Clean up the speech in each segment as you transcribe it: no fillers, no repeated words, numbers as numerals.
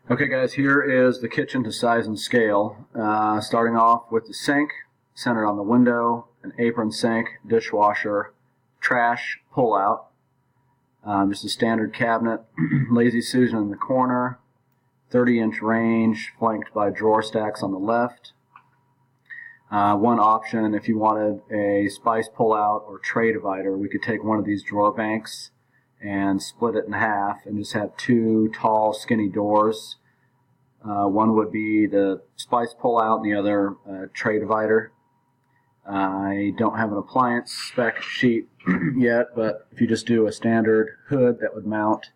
Okay guys, here is the kitchen to size and scale. Starting off with the sink, centered on the window, an apron sink, dishwasher, trash pull-out, just a standard cabinet, Lazy Susan in the corner, 30-inch range flanked by drawer stacks on the left. One option, if you wanted a spice pull-out or tray divider, we could take one of these drawer banks and split it in half and just have two tall skinny doors. One would be the spice pull-out and the other tray divider. I don't have an appliance spec sheet yet, but if you just do a standard hood that would mount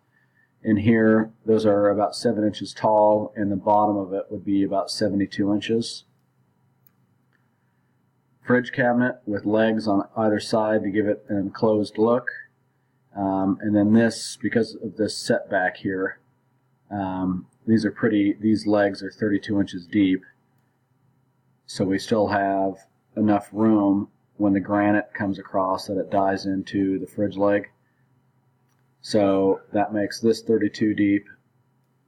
in here, those are about 7 inches tall, and the bottom of it would be about 72 inches. Fridge cabinet with legs on either side to give it an enclosed look. And then this, because of this setback here, these legs are 32 inches deep, so we still have enough room when the granite comes across that it dies into the fridge leg. So that makes this 32 deep,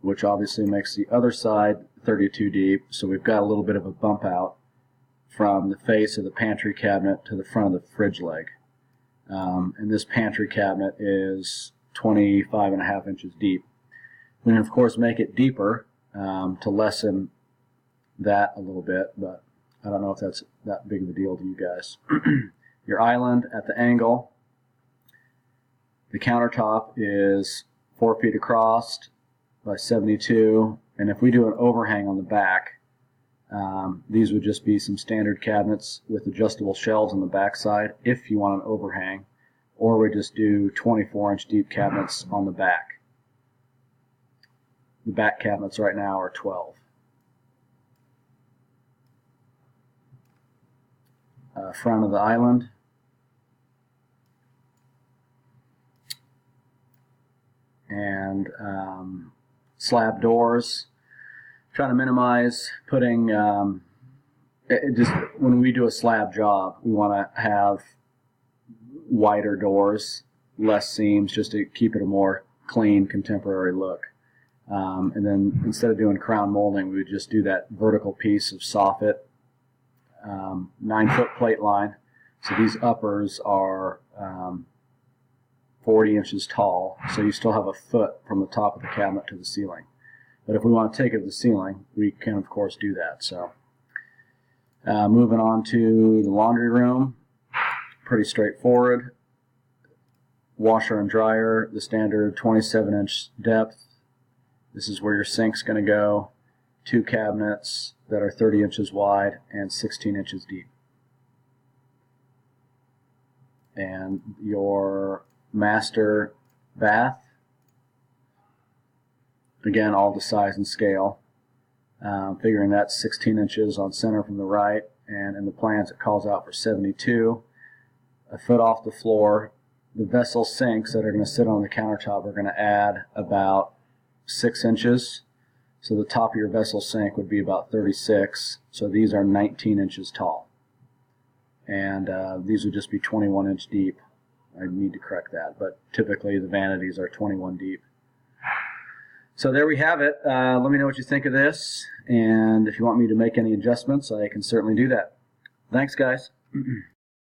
which obviously makes the other side 32 deep, so we've got a little bit of a bump out from the face of the pantry cabinet to the front of the fridge leg. And this pantry cabinet is 25.5 inches deep. We can of course make it deeper to lessen that a little bit, but I don't know if that's that big of a deal to you guys. Your island at the angle. The countertop is 4 feet across by 72, and if we do an overhang on the back, these would just be some standard cabinets with adjustable shelves on the back side if you want an overhang, or we just do 24-inch deep cabinets on the back. The back cabinets right now are 12. Front of the island. And slab doors. Trying to minimize putting, when we do a slab job, we want to have wider doors, less seams, just to keep it a more clean, contemporary look. And then instead of doing crown molding, we would just do that vertical piece of soffit, 9-foot plate line. So these uppers are 40 inches tall, so you still have a foot from the top of the cabinet to the ceiling. But if we want to take it to the ceiling, we can of course do that. So moving on to the laundry room, pretty straightforward. Washer and dryer, the standard 27-inch depth. This is where your sink's going to go. 2 cabinets that are 30 inches wide and 16 inches deep. And your master bath, again, all to size and scale. Figuring that's 16 inches on center from the right, and in the plans it calls out for 72. A foot off the floor. The vessel sinks that are going to sit on the countertop are going to add about 6 inches. So the top of your vessel sink would be about 36. So these are 19 inches tall. And these would just be 21-inch deep. I need to correct that, but typically the vanities are 21 deep. So there we have it. Let me know what you think of this, and if you want me to make any adjustments, I can certainly do that. Thanks, guys.